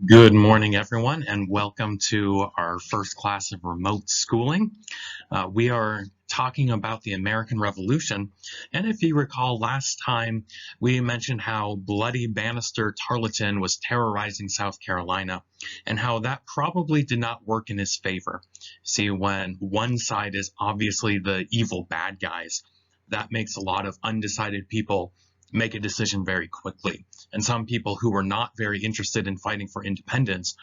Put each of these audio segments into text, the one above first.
Good morning, everyone, and welcome to our first class of remote schooling. We are talking about the American Revolution, and if you recall last time, we mentioned how bloody Banastre Tarleton was terrorizing South Carolina, and how that probably did not work in his favor. See, when one side is obviously the evil bad guys, that makes a lot of undecided people make a decision very quickly. And some people who were not very interested in fighting for independence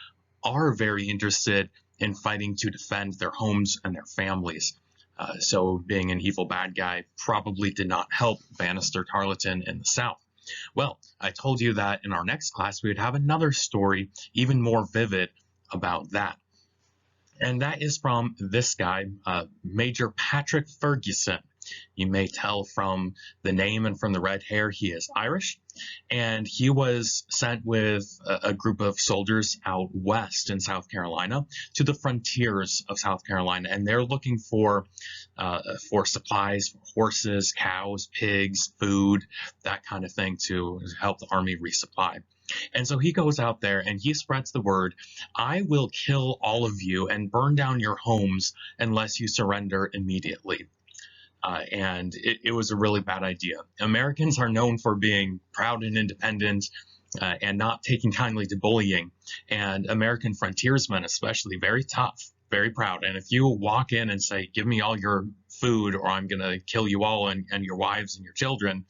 are very interested in fighting to defend their homes and their families. So being an evil bad guy probably did not help Banastre Tarleton in the South. Well, I told you that in our next class we would have another story, even more vivid, about that. And that is from this guy, Major Patrick Ferguson. You may tell from the name and from the red hair he is Irish. And he was sent with a group of soldiers out west in South Carolina to the frontiers of South Carolina. And they're looking for supplies, horses, cows, pigs, food, that kind of thing to help the army resupply. And so he goes out there and he spreads the word, I will kill all of you and burn down your homes unless you surrender immediately. And it was a really bad idea. Americans are known for being proud and independent and not taking kindly to bullying. And American frontiersmen, especially, very tough, very proud. And if you walk in and say, give me all your food or I'm going to kill you all and your wives and your children,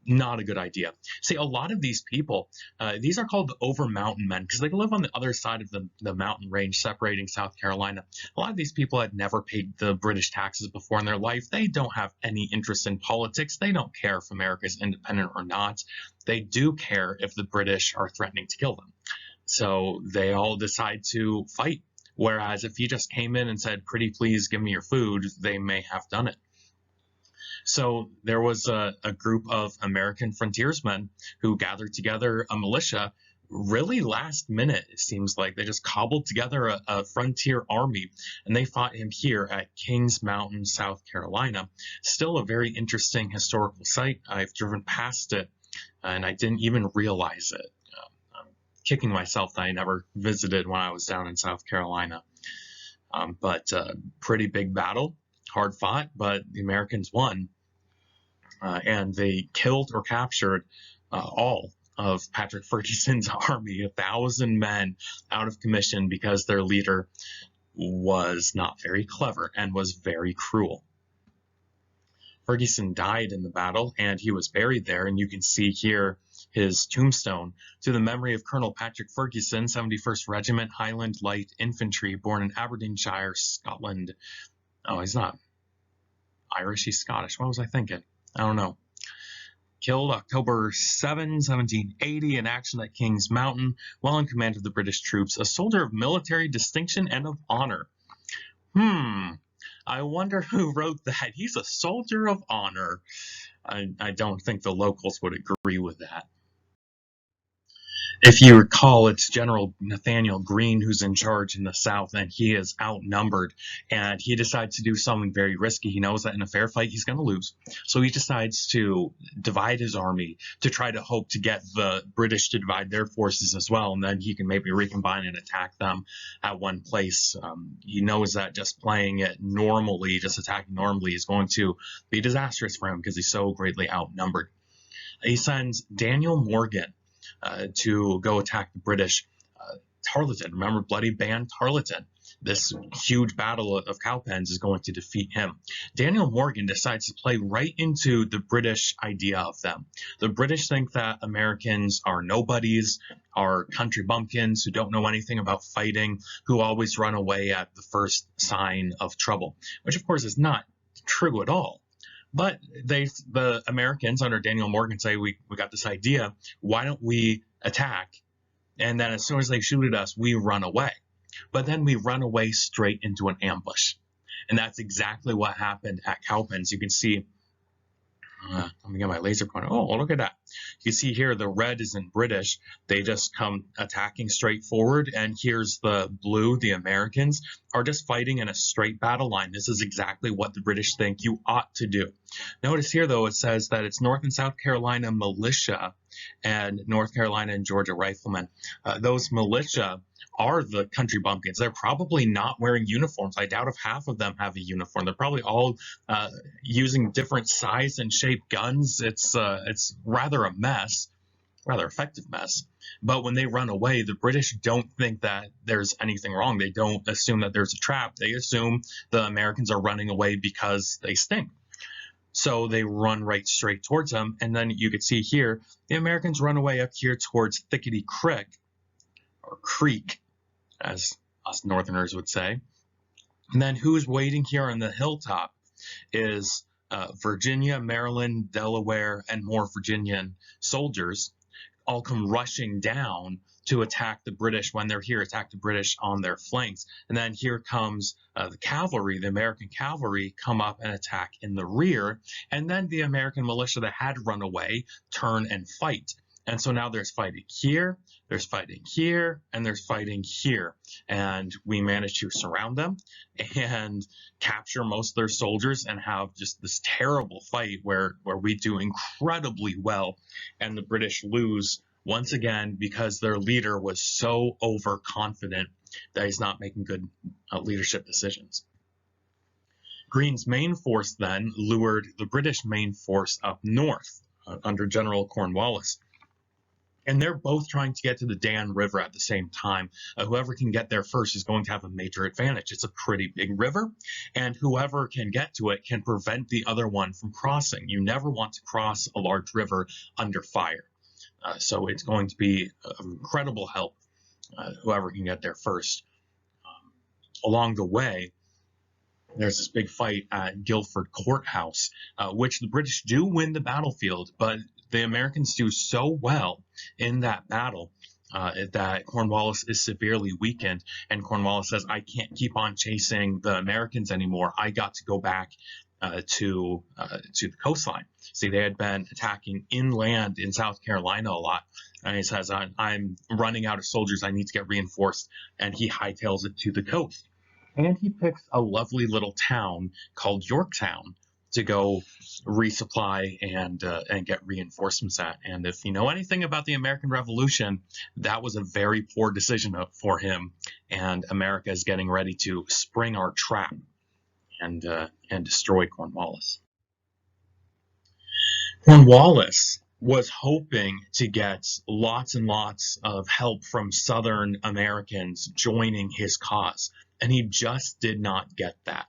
not a good idea. See, a lot of these people, these are called the over mountain men because they live on the other side of the mountain range separating South Carolina. A lot of these people had never paid the British taxes before in their life. They don't have any interest in politics. They don't care if America is independent or not. They do care if the British are threatening to kill them. So they all decide to fight. Whereas if he just came in and said, pretty please give me your food, they may have done it. So there was a group of American frontiersmen who gathered together a militia really last minute. It seems like they just cobbled together a frontier army and they fought him here at Kings Mountain, South Carolina. Still a very interesting historical site. I've driven past it and I didn't even realize it. I'm kicking myself that I never visited when I was down in South Carolina. But pretty big battle, hard fought, but the Americans won. And they killed or captured all of Patrick Ferguson's army, 1,000 men out of commission because their leader was not very clever and was very cruel. Ferguson died in the battle and he was buried there, and you can see here his tombstone to the memory of Colonel Patrick Ferguson, 71st Regiment Highland Light Infantry, born in Aberdeenshire, Scotland. Oh, he's not Irish, he's Scottish. What was I thinking? I don't know. Killed October 7, 1780 in action at Kings Mountain while in command of the British troops, a soldier of military distinction and of honor. I wonder who wrote that. He's a soldier of honor. I don't think the locals would agree with that. If you recall, it's General Nathaniel Greene who's in charge in the South, and he is outnumbered. And he decides to do something very risky. He knows that in a fair fight, he's going to lose. So he decides to divide his army to try to hope to get the British to divide their forces as well. And then he can maybe recombine and attack them at one place. He knows that just playing it normally, just attacking normally, is going to be disastrous for him because he's so greatly outnumbered. He sends Daniel Morgan to go attack the British. Tarleton, remember Bloody Band Tarleton? This huge battle of cowpens is going to defeat him. Daniel Morgan decides to play right into the British idea of them. The British think that Americans are nobodies, are country bumpkins who don't know anything about fighting, who always run away at the first sign of trouble, which of course is not true at all. But the Americans under Daniel Morgan say, we got this idea. Why don't we attack? And then as soon as they shoot at us, we run away. But then we run away straight into an ambush. And that's exactly what happened at Cowpens. You can see, let me get my laser pointer. Oh, look at that. You see here, the red is in British. They just come attacking straight forward. And here's the blue. The Americans are just fighting in a straight battle line. This is exactly what the British think you ought to do. Notice here, though, it says that it's North and South Carolina militia and North Carolina and Georgia riflemen. Those militia are the country bumpkins. They're probably not wearing uniforms. I doubt if half of them have a uniform. They're probably all using different size and shape guns. It's rather a mess, rather effective mess. But when they run away, the British don't think that there's anything wrong. They don't assume that there's a trap. They assume the Americans are running away because they stink. So they run right straight towards them. And then you could see here, the Americans run away up here towards Thickety Creek, or Creek, as us Northerners would say. And then who's waiting here on the hilltop is Virginia, Maryland, Delaware, and more Virginian soldiers all come rushing down to attack the British when they're here, attack the British on their flanks. And then here comes the cavalry, the American cavalry come up and attack in the rear. And then the American militia that had run away turn and fight. And so now there's fighting here, there's fighting here, and there's fighting here. And we managed to surround them and capture most of their soldiers and have just this terrible fight where we do incredibly well and the British lose once again because their leader was so overconfident that he's not making good leadership decisions. Greene's main force then lured the British main force up north under General Cornwallis. And they're both trying to get to the Dan River at the same time. Whoever can get there first is going to have a major advantage. It's a pretty big river, and whoever can get to it can prevent the other one from crossing. You never want to cross a large river under fire. So it's going to be of incredible help, whoever can get there first. Along the way, there's this big fight at Guilford Courthouse, which the British do win the battlefield, but the Americans do so well in that battle that Cornwallis is severely weakened, and Cornwallis says, I can't keep on chasing the Americans anymore. I got to go back to the coastline. See, they had been attacking inland in South Carolina a lot, and he says, I'm running out of soldiers. I need to get reinforced, and he hightails it to the coast. And he picks a lovely little town called Yorktown to go resupply and get reinforcements at. And if you know anything about the American Revolution, that was a very poor decision for him. And America is getting ready to spring our trap and destroy Cornwallis. Cornwallis was hoping to get lots and lots of help from Southern Americans joining his cause, and he just did not get that.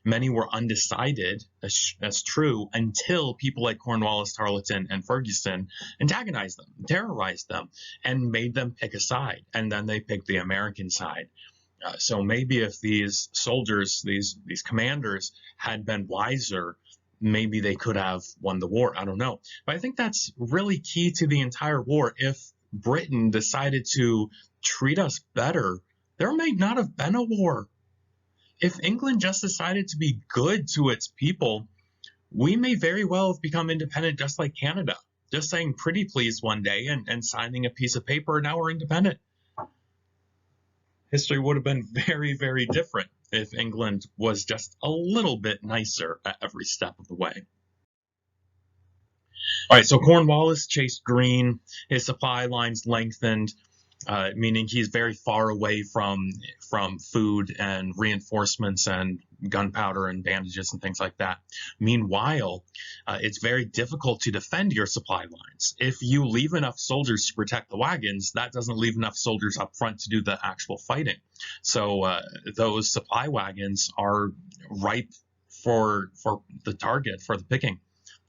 Many were undecided, that's true, until people like Cornwallis, Tarleton, and Ferguson antagonized them, terrorized them, and made them pick a side. And then they picked the American side. So maybe if these soldiers, these commanders had been wiser, maybe they could have won the war. I don't know. But I think that's really key to the entire war. If Britain decided to treat us better, there may not have been a war. If England just decided to be good to its people, we may very well have become independent just like Canada. Just saying pretty please one day and signing a piece of paper, now we're independent. History would have been very, very different if England was just a little bit nicer at every step of the way. All right, so Cornwallis chased Greene. His supply lines lengthened, meaning he's very far away from food and reinforcements and gunpowder and bandages and things like that. Meanwhile, it's very difficult to defend your supply lines. If you leave enough soldiers to protect the wagons, that doesn't leave enough soldiers up front to do the actual fighting. So those supply wagons are ripe for the target, for the picking.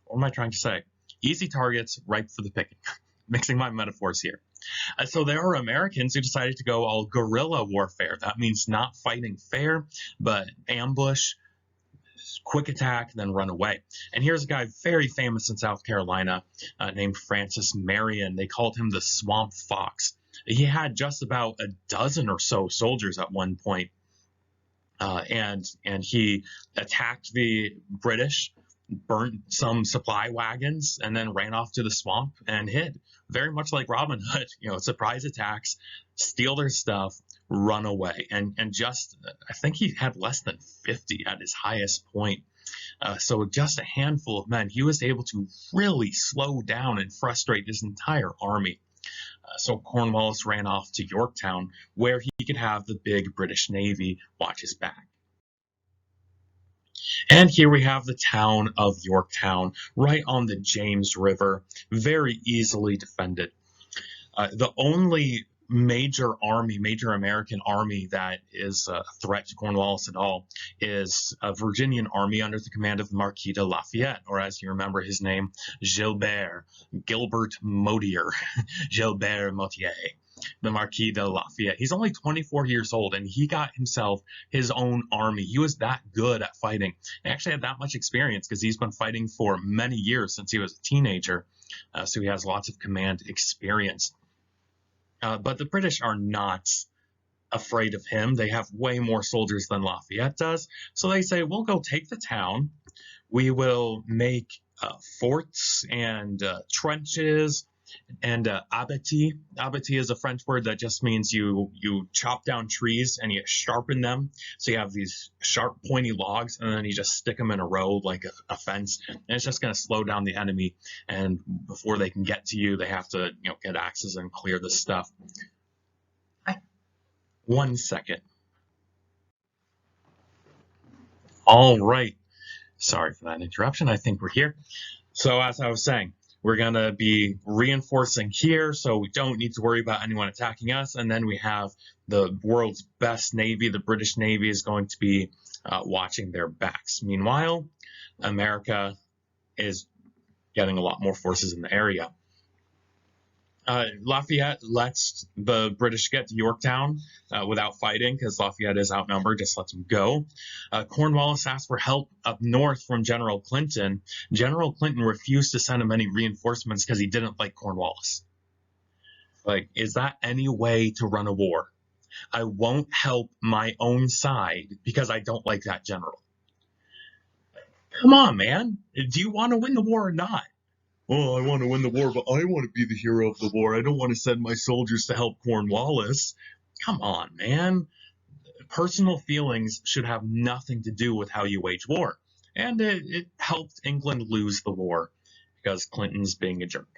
What am I trying to say? Easy targets, ripe for the picking. Mixing my metaphors here. So there are Americans who decided to go all guerrilla warfare. That means not fighting fair, but ambush, quick attack, then run away. And here's a guy very famous in South Carolina named Francis Marion. They called him the Swamp Fox. He had just about a dozen or so soldiers at one point, and he attacked the British, burnt some supply wagons, and then ran off to the swamp and hid. Very much like Robin Hood, surprise attacks, steal their stuff, run away. And just, I think he had less than 50 at his highest point So just a handful of men, he was able to really slow down and frustrate his entire army. So Cornwallis ran off to Yorktown, where he could have the big British Navy watch his back. And here we have the town of Yorktown, right on the James River, very easily defended. The only major American army that is a threat to Cornwallis at all is a Virginian army under the command of the Marquis de Lafayette, or as you remember his name, Gilbert Motier, Gilbert Motier, the Marquis de Lafayette. He's only 24 years old, and he got himself his own army. He was that good at fighting. He actually had that much experience because he's been fighting for many years since he was a teenager, so he has lots of command experience. But the British are not afraid of him. They have way more soldiers than Lafayette does. So they say, we'll go take the town. We will make forts and trenches and abattis. Abattis is a French word that just means you chop down trees and you sharpen them. So you have these sharp, pointy logs, and then you just stick them in a row like a fence. And it's just going to slow down the enemy. And before they can get to you, they have to get axes and clear this stuff. 1 second. All right. Sorry for that interruption. I think we're here. So as I was saying, we're going to be reinforcing here, so we don't need to worry about anyone attacking us. And then we have the world's best Navy. The British Navy is going to be watching their backs. Meanwhile, America is getting a lot more forces in the area. Lafayette lets the British get to Yorktown without fighting because Lafayette is outnumbered, just lets them go. Cornwallis asked for help up north from General Clinton. General Clinton refused to send him any reinforcements because he didn't like Cornwallis. Like, is that any way to run a war? I won't help my own side because I don't like that general. Come on, man. Do you want to win the war or not? Oh, I want to win the war, but I want to be the hero of the war. I don't want to send my soldiers to help Cornwallis. Come on, man. Personal feelings should have nothing to do with how you wage war. And it helped England lose the war because Clinton's being a jerk.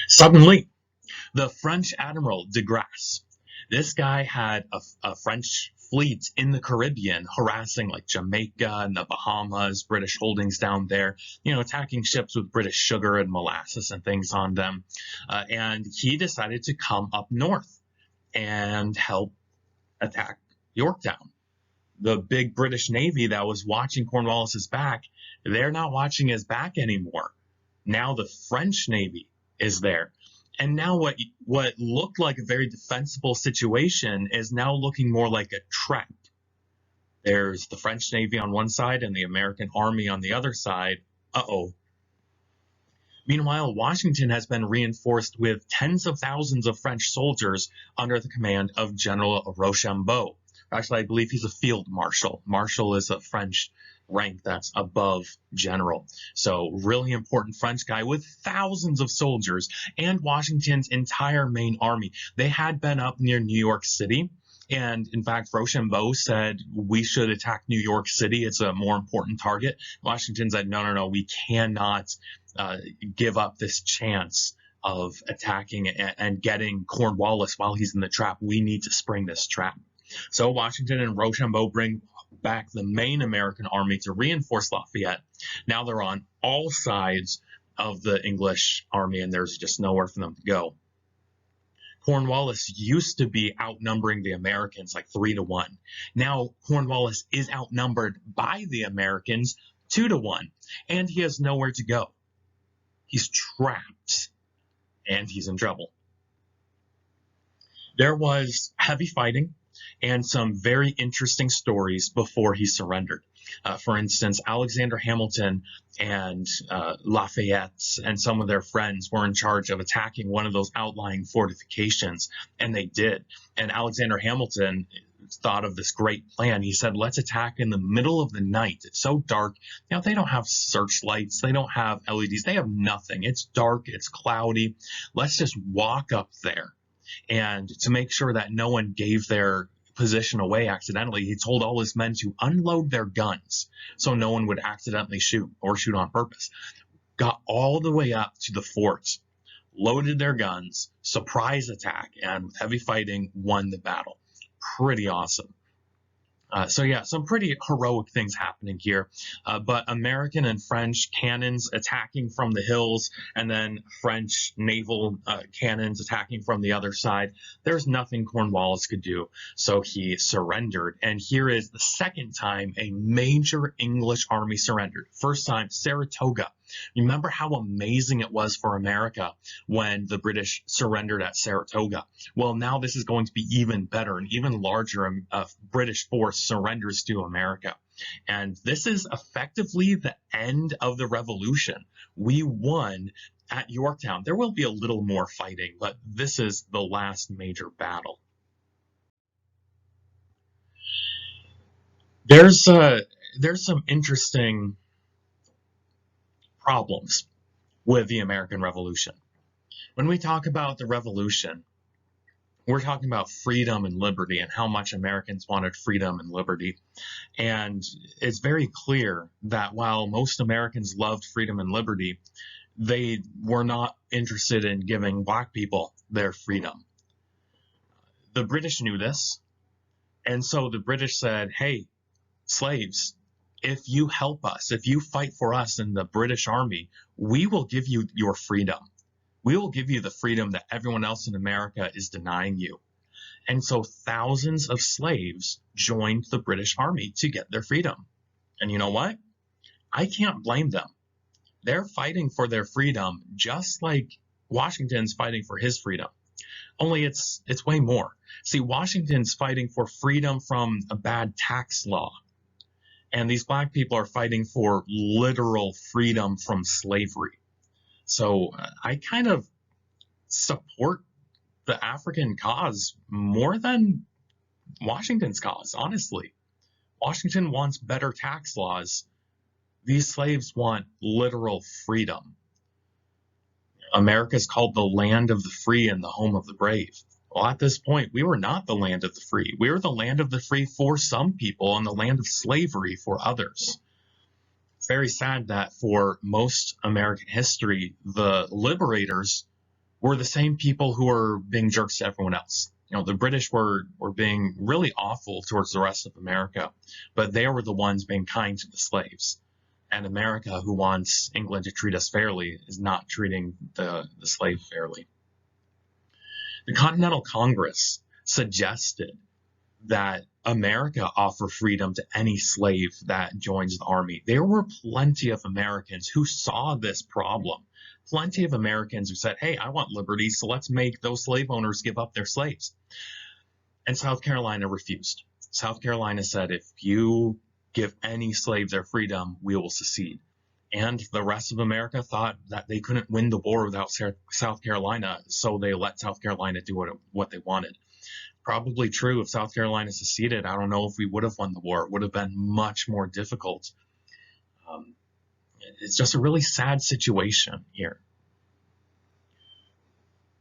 Suddenly, the French Admiral de Grasse, this guy had a French fleet in the Caribbean harassing like Jamaica and the Bahamas, British holdings down there, attacking ships with British sugar and molasses and things on them. And he decided to come up north and help attack Yorktown. The big British Navy that was watching Cornwallis's back, they're not watching his back anymore. Now the French Navy is there. And now what looked like a very defensible situation is now looking more like a trap. There's the French Navy on one side and the American Army on the other side. Uh-oh. Meanwhile, Washington has been reinforced with tens of thousands of French soldiers under the command of General Rochambeau. Actually, I believe he's a field marshal. Marshal is a French rank that's above general. So really important French guy with thousands of soldiers and Washington's entire main army. They had been up near New York City. And in fact, Rochambeau said, we should attack New York City. It's a more important target. Washington said, no, we cannot give up this chance of attacking and getting Cornwallis while he's in the trap. We need to spring this trap. So Washington and Rochambeau bring back the main American army to reinforce Lafayette. Now they're on all sides of the English army, and there's just nowhere for them to go. Cornwallis used to be outnumbering the Americans like 3-1. Now Cornwallis is outnumbered by the Americans 2-1, and he has nowhere to go. He's trapped, and he's in trouble. There was heavy fighting and some very interesting stories before he surrendered. For instance, Alexander Hamilton and Lafayette and some of their friends were in charge of attacking one of those outlying fortifications, and they did. And Alexander Hamilton thought of this great plan. He said, let's attack in the middle of the night. It's so dark. They don't have searchlights. They don't have LEDs. They have nothing. It's dark. It's cloudy. Let's just walk up there. And to make sure that no one gave their position away accidentally, he told all his men to unload their guns so no one would accidentally shoot or shoot on purpose. Got all the way up to the fort, loaded their guns, surprise attack, and with heavy fighting, won the battle. Pretty awesome. So yeah, some pretty heroic things happening here. But American and French cannons attacking from the hills, and then French naval cannons attacking from the other side. There's nothing Cornwallis could do, so he surrendered. And here is the second time a major English army surrendered. First time, Saratoga. Remember how amazing it was for America when the British surrendered at Saratoga? Well, now this is going to be even better. An even larger British force surrenders to America. And this is effectively the end of the Revolution. We won at Yorktown. There will be a little more fighting, but this is the last major battle. There's some interesting problems with the American Revolution. When we talk about the Revolution, we're talking about freedom and liberty and how much Americans wanted freedom and liberty. And it's very clear that while most Americans loved freedom and liberty, they were not interested in giving Black people their freedom. The British knew this, and so the British said, hey, slaves, if you help us, if you fight for us in the British Army, we will give you your freedom. We will give you the freedom that everyone else in America is denying you. And so thousands of slaves joined the British Army to get their freedom. And you know what? I can't blame them. They're fighting for their freedom just like Washington's fighting for his freedom. Only it's way more. See, Washington's fighting for freedom from a bad tax law. And these Black people are fighting for literal freedom from slavery. So I kind of support the African cause more than Washington's cause, honestly. Washington wants better tax laws. These slaves want literal freedom. America's called the land of the free and the home of the brave. Well, at this point, we were not the land of the free. We were the land of the free for some people and the land of slavery for others. It's very sad that for most American history, the liberators were the same people who were being jerks to everyone else. You know, the British were being really awful towards the rest of America, but they were the ones being kind to the slaves. And America, who wants England to treat us fairly, is not treating the slave fairly. The Continental Congress suggested that America offer freedom to any slave that joins the army. There were plenty of Americans who saw this problem. Plenty of Americans who said, hey, I want liberty, so let's make those slave owners give up their slaves. And South Carolina refused. South Carolina said, if you give any slave their freedom, we will secede. And the rest of America thought that they couldn't win the war without South Carolina, so they let South Carolina do what they wanted. Probably true. If South Carolina seceded, I don't know if we would have won the war. It would have been much more difficult. It's just a really sad situation here.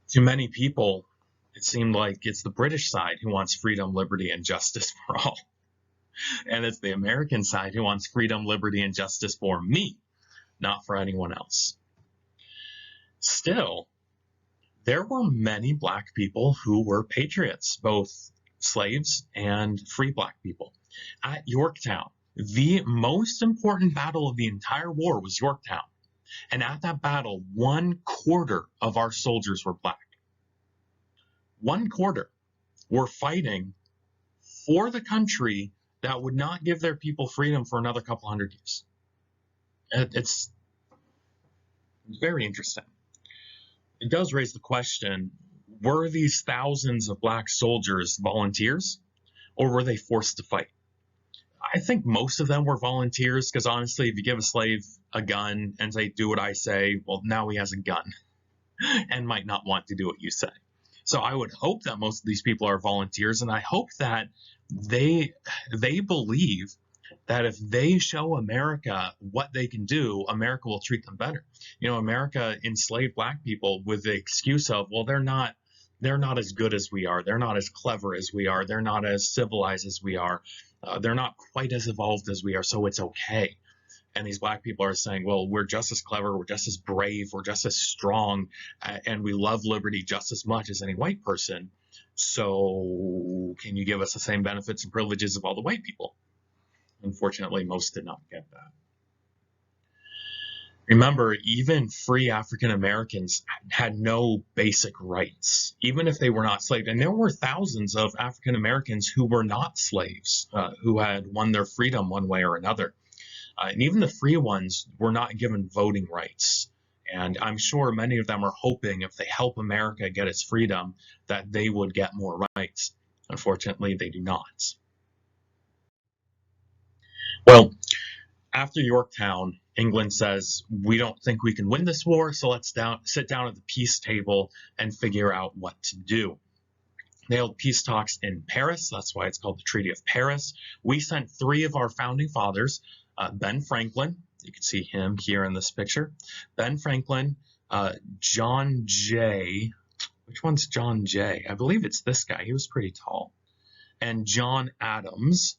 To many people, it seemed like it's the British side who wants freedom, liberty, and justice for all. And it's the American side who wants freedom, liberty, and justice for me, not for anyone else. Still, there were many Black people who were patriots, both slaves and free Black people. At Yorktown, the most important battle of the entire war was Yorktown. And at that battle, 1/4 of our soldiers were Black. 1/4 were fighting for the country that would not give their people freedom for another couple hundred years. It's very interesting. It does raise the question, were these thousands of Black soldiers volunteers, or were they forced to fight? I think most of them were volunteers, because honestly, if you give a slave a gun and say, do what I say, well, now he has a gun and might not want to do what you say. So I would hope that most of these people are volunteers, and I hope that they believe that if they show America what they can do, America will treat them better. You know, America enslaved Black people with the excuse of, well, they're not They're not as good as we are. They're not as clever as we are. They're not as civilized as we are. They're not quite as evolved as we are, so it's okay. And these black people are saying, well, we're just as clever, we're just as brave, we're just as strong, and we love liberty just as much as any white person. So can you give us the same benefits and privileges of all the white people? Unfortunately, most did not get that. Remember, even free African Americans had no basic rights, even if they were not slaves. And there were thousands of African Americans who were not slaves, who had won their freedom one way or another. And even the free ones were not given voting rights. And I'm sure many of them are hoping if they help America get its freedom, that they would get more rights. Unfortunately, they do not. Well, after Yorktown, England says, we don't think we can win this war, so let's sit down at the peace table and figure out what to do. They held peace talks in Paris. That's why it's called the Treaty of Paris. We sent 3 of our founding fathers, Ben Franklin, you can see him here in this picture, Ben Franklin, John Jay, which one's John Jay? I believe it's this guy. He was pretty tall. And John Adams.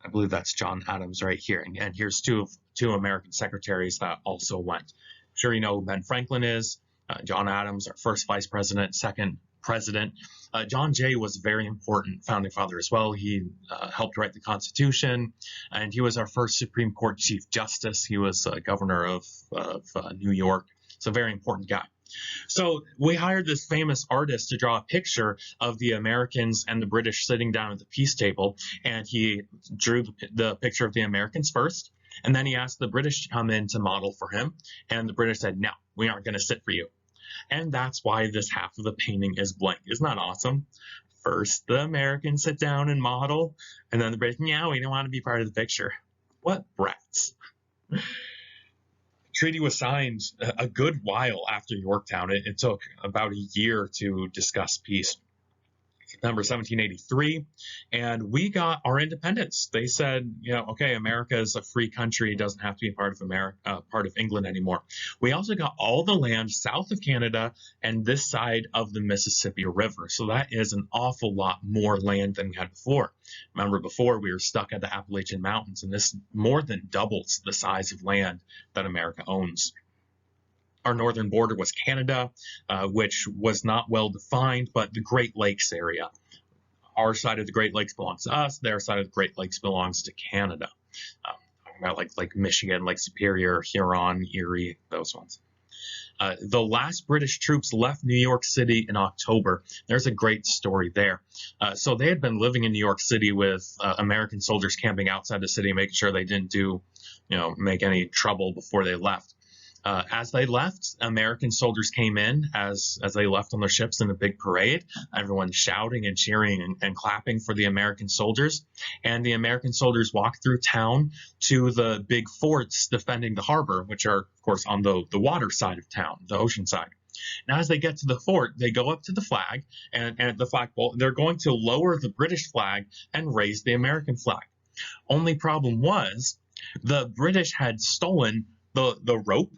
I believe that's John Adams right here. And here's two American secretaries that also went. I'm sure you know who Ben Franklin is. John Adams, our first vice president, second president. John Jay was a very important founding father as well. He helped write the Constitution, and he was our first Supreme Court Chief Justice. He was governor of New York. So a very important guy. So we hired this famous artist to draw a picture of the Americans and the British sitting down at the peace table, and he drew the picture of the Americans first, and then he asked the British to come in to model for him, and the British said, no, we aren't going to sit for you. And that's why this half of the painting is blank. Isn't that awesome? First, the Americans sit down and model, and then the British, yeah, we don't want to be part of the picture. What brats. Treaty was signed a good while after Yorktown. It took about a year to discuss peace. September 1783, and we got our independence. They said, okay, America is a free country; it doesn't have to be part of England anymore. We also got all the land south of Canada and this side of the Mississippi River. So that is an awful lot more land than we had before. Remember, before we were stuck at the Appalachian Mountains, and this more than doubles the size of land that America owns. Our northern border was Canada, which was not well defined, but the Great Lakes area. Our side of the Great Lakes belongs to us. Their side of the Great Lakes belongs to Canada. Talking about like Michigan, Lake Superior, Huron, Erie, those ones. The last British troops left New York City in October. There's a great story there. So they had been living in New York City with American soldiers camping outside the city, making sure they didn't make any trouble before they left. As they left, American soldiers came in as they left on their ships in a big parade. Everyone shouting and cheering and clapping for the American soldiers. And the American soldiers walked through town to the big forts defending the harbor, which are, of course, on the water side of town, the ocean side. Now, as they get to the fort, they go up to the flag, and at the flagpole, they're going to lower the British flag and raise the American flag. Only problem was the British had stolen the rope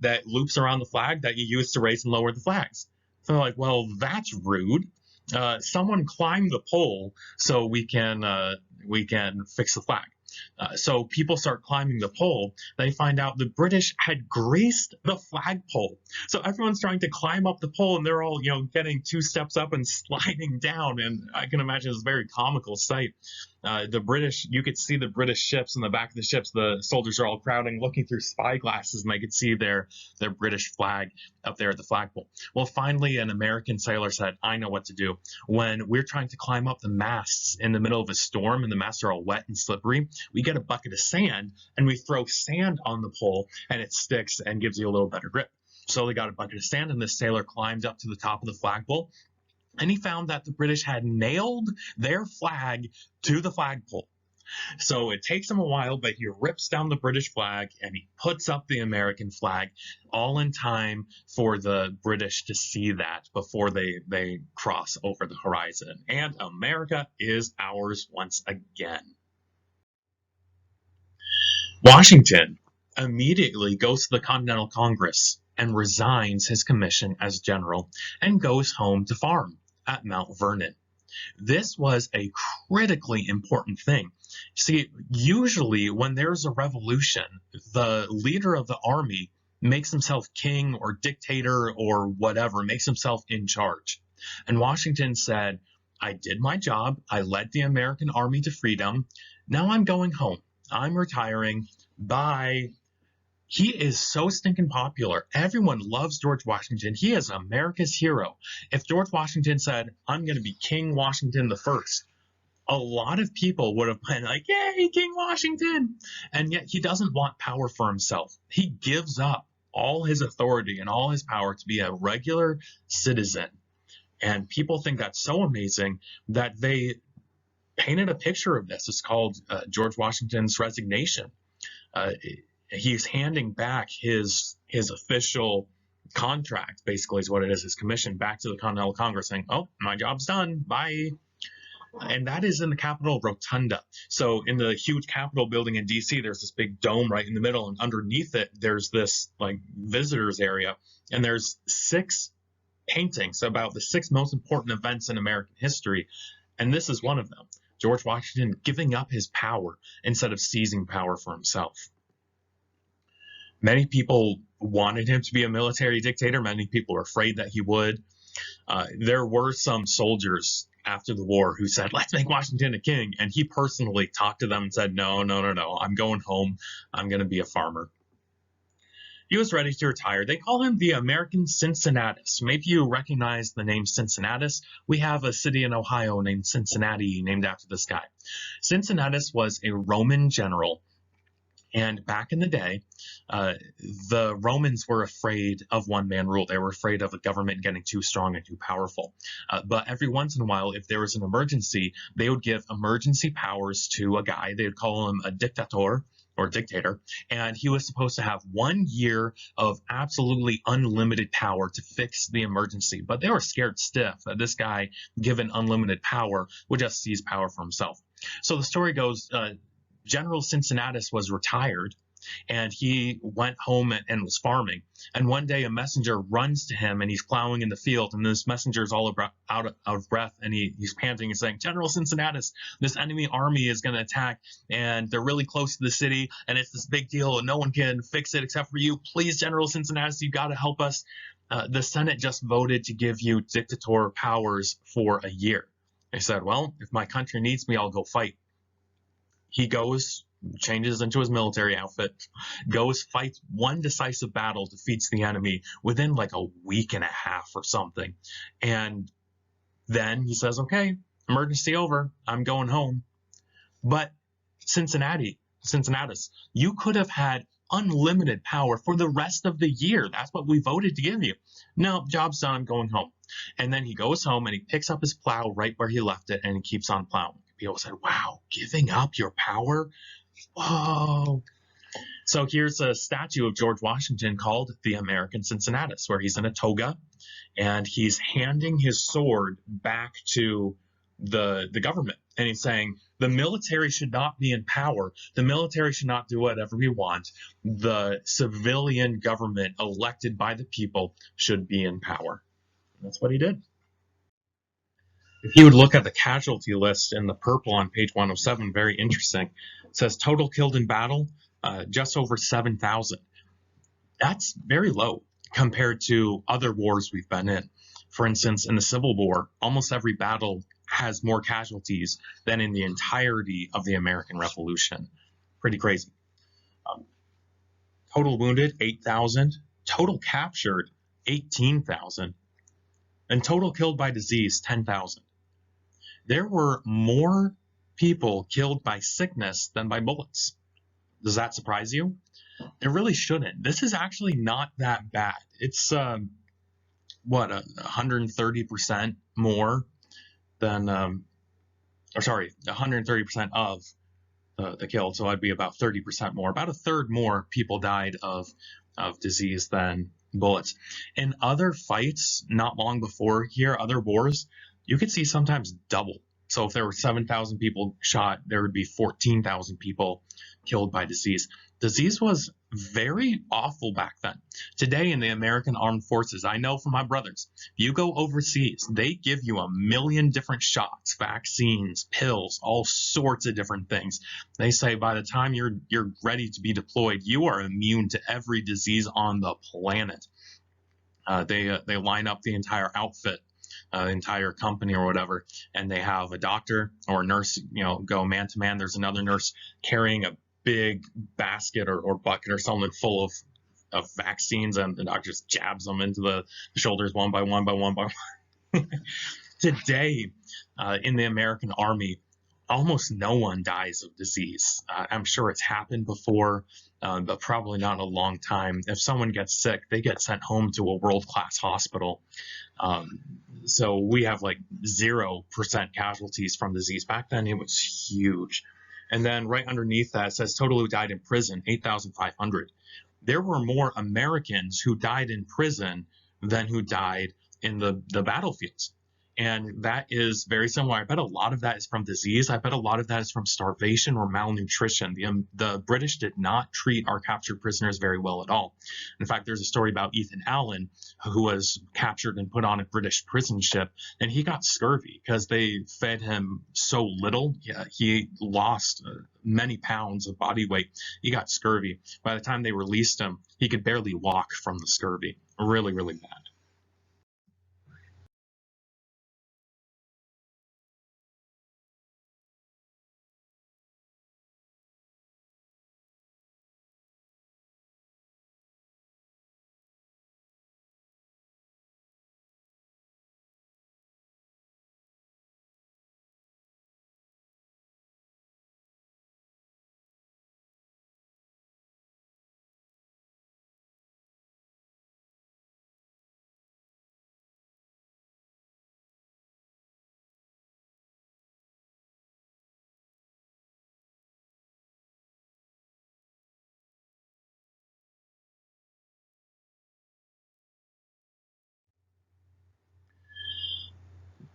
that loops around the flag that you use to raise and lower the flags. So they're like, well, that's rude. Someone climb the pole so we can fix the flag. So people start climbing the pole. They find out the British had greased the flagpole. So everyone's trying to climb up the pole, and they're all, getting 2 steps up and sliding down. And I can imagine it's a very comical sight. The British, you could see the British ships in the back of the ships. The soldiers are all crowding, looking through spy glasses, and they could see their British flag up there at the flagpole. Well, finally, an American sailor said, I know what to do. When we're trying to climb up the masts in the middle of a storm and the masts are all wet and slippery, we get a bucket of sand and we throw sand on the pole, and it sticks and gives you a little better grip. So they got a bucket of sand, and this sailor climbed up to the top of the flagpole, and he found that the British had nailed their flag to the flagpole. So it takes him a while, but he rips down the British flag and he puts up the American flag, all in time for the British to see that before they cross over the horizon. And America is ours once again. Washington immediately goes to the Continental Congress and resigns his commission as general and goes home to farm at Mount Vernon. This was a critically important thing. See, usually when there's a revolution, the leader of the army makes himself king or dictator or whatever, makes himself in charge. And Washington said, I did my job. I led the American army to freedom. Now I'm going home. I'm retiring. Bye. He is so stinking popular. Everyone loves George Washington. He is America's hero. If George Washington said, I'm going to be King Washington the First, a lot of people would have been like, yay, King Washington. And yet he doesn't want power for himself. He gives up all his authority and all his power to be a regular citizen. And people think that's so amazing that they painted a picture of this. It's called George Washington's resignation. He's handing back his official contract, basically is what it is, his commission, back to the Continental Congress, saying, oh, my job's done, bye. And that is in the Capitol Rotunda. So in the huge Capitol building in DC, there's this big dome right in the middle, and underneath it, there's this like visitors area, and there's 6 paintings about the 6 most important events in American history, and this is one of them. George Washington giving up his power instead of seizing power for himself. Many people wanted him to be a military dictator. Many people were afraid that he would. There were some soldiers after the war who said, let's make Washington a king. And he personally talked to them and said, no, I'm going home. I'm going to be a farmer. He was ready to retire. They call him the American Cincinnatus. Maybe you recognize the name Cincinnatus. We have a city in Ohio named Cincinnati, named after this guy. Cincinnatus was a Roman general. And back in the day, the Romans were afraid of one-man rule. They were afraid of the government getting too strong and too powerful. But every once in a while, if there was an emergency, they would give emergency powers to a guy. They would call him a dictator or dictator. And he was supposed to have 1 year of absolutely unlimited power to fix the emergency. But they were scared stiff that this guy, given unlimited power, would just seize power for himself. So the story goes, General Cincinnatus was retired, and he went home and was farming. And one day a messenger runs to him, and he's plowing in the field, and this messenger is all out of breath, and he's panting and saying, General Cincinnatus, this enemy army is going to attack, and they're really close to the city, and it's this big deal, and no one can fix it except for you. Please, General Cincinnatus, you got to help us. The Senate just voted to give you dictator powers for a year. He said, well, if my country needs me, I'll go fight. He goes, changes into his military outfit, goes, fights one decisive battle, defeats the enemy within like a week and a half or something. And then he says, okay, emergency over. I'm going home. But Cincinnatus, you could have had unlimited power for the rest of the year. That's what we voted to give you. No, job's done. I'm going home. And then he goes home and he picks up his plow right where he left it, and he keeps on plowing. People said, wow, giving up your power? Whoa. So here's a statue of George Washington called the American Cincinnatus, where he's in a toga and he's handing his sword back to the government. And he's saying, the military should not be in power. The military should not do whatever we want. The civilian government elected by the people should be in power. And that's what he did. If you would look at the casualty list in the purple on page 107, very interesting. It says total killed in battle, just over 7,000. That's very low compared to other wars we've been in. For instance, in the Civil War, almost every battle has more casualties than in the entirety of the American Revolution. Pretty crazy. Total wounded, 8,000. Total captured, 18,000. And total killed by disease, 10,000. There were more people killed by sickness than by bullets. Does that surprise you? It really shouldn't. This is actually not that bad. It's, 130% more than, 130% of the killed. So I'd be about 30% more. About a third more people died of disease than bullets. In other fights, not long before here, other wars, you could see sometimes double. So if there were 7,000 people shot, there would be 14,000 people killed by disease. Disease was very awful back then. Today in the American Armed Forces, I know from my brothers, if you go overseas, they give you a million different shots, vaccines, pills, all sorts of different things. They say by the time you're ready to be deployed, you are immune to every disease on the planet. They line up the entire outfit, entire company or whatever, and they have a doctor or a nurse, go man to man. There's another nurse carrying a big basket or bucket or something full of vaccines, and the doctor just jabs them into the shoulders one by one by one by one. Today, in the American Army, almost no one dies of disease. I'm sure it's happened before, but probably not in a long time. If someone gets sick, they get sent home to a world-class hospital. So we have like 0% casualties from disease. Back then, it was huge. And then right underneath that, it says total who died in prison, 8,500. There were more Americans who died in prison than who died in the battlefields. And that is very similar. I bet a lot of that is from disease. I bet a lot of that is from starvation or malnutrition. The British did not treat our captured prisoners very well at all. In fact, there's a story about Ethan Allen, who was captured and put on a British prison ship, and he got scurvy because they fed him so little. Yeah, he lost many pounds of body weight. He got scurvy. By the time they released him, he could barely walk from the scurvy. Really, really bad.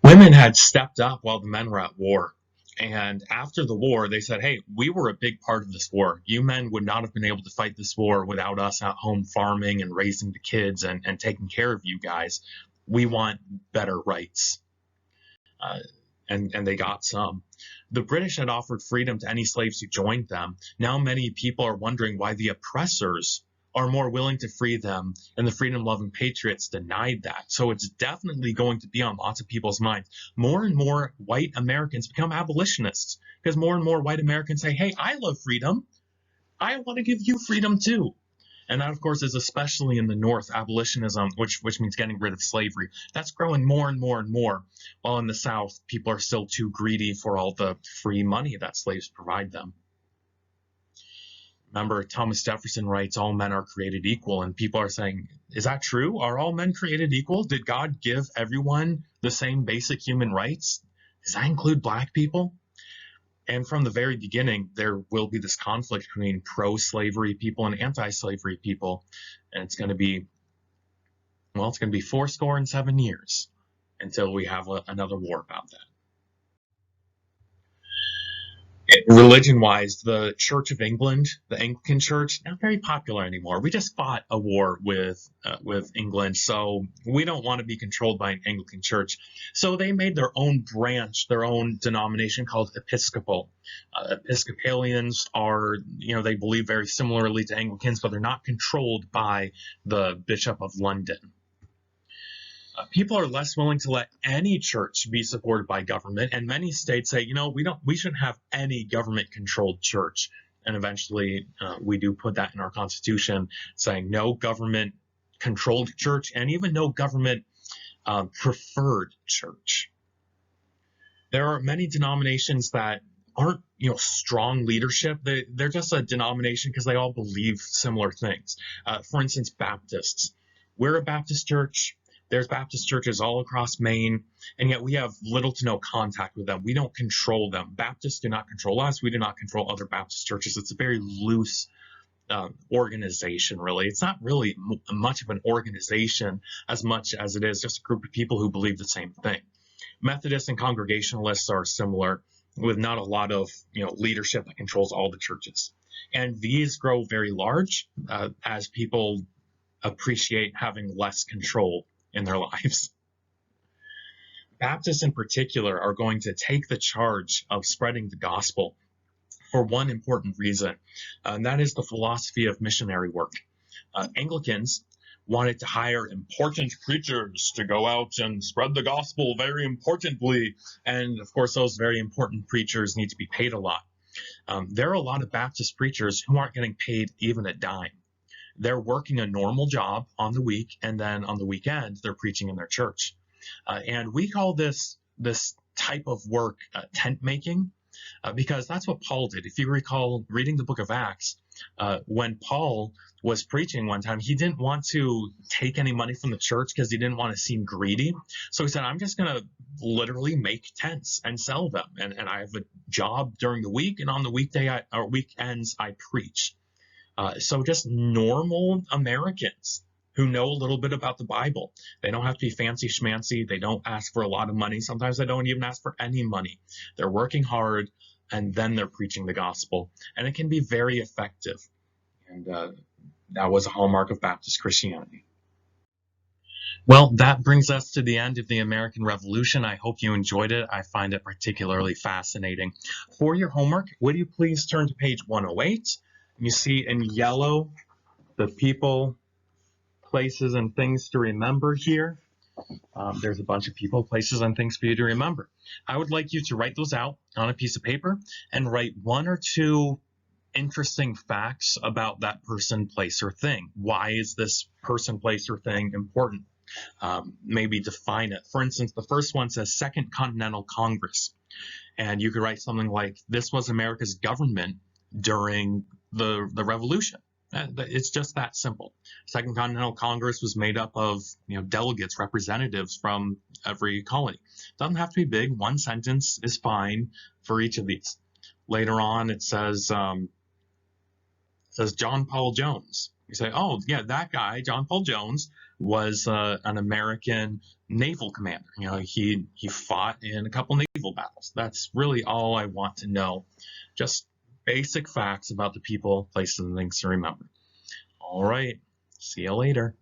Women had stepped up while the men were at war. And after the war, they said, hey, we were a big part of this war. You men would not have been able to fight this war without us at home farming and raising the kids and taking care of you guys. We want better rights. Uh, and they got some. The British had offered freedom to any slaves who joined them. Now many people are wondering why the oppressors are more willing to free them, and the freedom-loving patriots denied that. So it's definitely going to be on lots of people's minds. More and more white Americans become abolitionists because more and more white Americans say, hey, I love freedom. I want to give you freedom too. And that, of course, is especially in the North, abolitionism, which means getting rid of slavery. That's growing more and more and more. While in the South, people are still too greedy for all the free money that slaves provide them. Remember, Thomas Jefferson writes, all men are created equal. And people are saying, is that true? Are all men created equal? Did God give everyone the same basic human rights? Does that include Black people? And from the very beginning, there will be this conflict between pro-slavery people and anti-slavery people. And it's going to be 7 years until we have another war about that. Religion-wise, the Church of England, the Anglican Church, not very popular anymore. We just fought a war with England, so we don't want to be controlled by an Anglican Church. So they made their own branch, their own denomination called Episcopal. Episcopalians are, they believe very similarly to Anglicans, but they're not controlled by the Bishop of London. People are less willing to let any church be supported by government, and many states say, we shouldn't have any government-controlled church. And eventually, we do put that in our Constitution, saying no government-controlled church, and even no government-preferred church. There are many denominations that aren't, strong leadership. They're just a denomination because they all believe similar things. For instance, Baptists. We're a Baptist church. There's Baptist churches all across Maine, and yet we have little to no contact with them. We don't control them. Baptists do not control us. We do not control other Baptist churches. It's a very loose organization, really. It's not really much of an organization as much as it is just a group of people who believe the same thing. Methodists and Congregationalists are similar, with not a lot of leadership that controls all the churches. And these grow very large as people appreciate having less control in their lives. Baptists in particular are going to take the charge of spreading the gospel for one important reason, and that is the philosophy of missionary work. Anglicans wanted to hire important preachers to go out and spread the gospel very importantly, and of course those very important preachers need to be paid a lot. There are a lot of Baptist preachers who aren't getting paid even a dime. They're working a normal job on the week, and then on the weekend they're preaching in their church. And we call this type of work tent making, because that's what Paul did. If you recall reading the book of Acts, when Paul was preaching one time, he didn't want to take any money from the church because he didn't want to seem greedy. So he said, I'm just going to literally make tents and sell them. And I have a job during the week, and on the weekends, I preach. So just normal Americans who know a little bit about the Bible. They don't have to be fancy schmancy. They don't ask for a lot of money. Sometimes they don't even ask for any money. They're working hard, and then they're preaching the gospel. And it can be very effective. And that was a hallmark of Baptist Christianity. Well, that brings us to the end of the American Revolution. I hope you enjoyed it. I find it particularly fascinating. For your homework, would you please turn to page 108? You see in yellow the people, places, and things to remember here. There's a bunch of people, places, and things for you to remember. I would like you to write those out on a piece of paper and write one or two interesting facts about that person, place, or thing. Why is this person, place, or thing important? Maybe define it. For instance, the first one says Second Continental Congress. And you could write something like, this was America's government during the Revolution. It's just that simple. Second Continental Congress was made up of delegates, representatives from every colony. Doesn't have to be big. One sentence is fine for each of these. Later on, it says John Paul Jones. You say, oh yeah, that guy, John Paul Jones, was an American naval commander. He fought in a couple naval battles. That's really all I want to know. Just basic facts about the people, places, and things to remember. All right. See you later.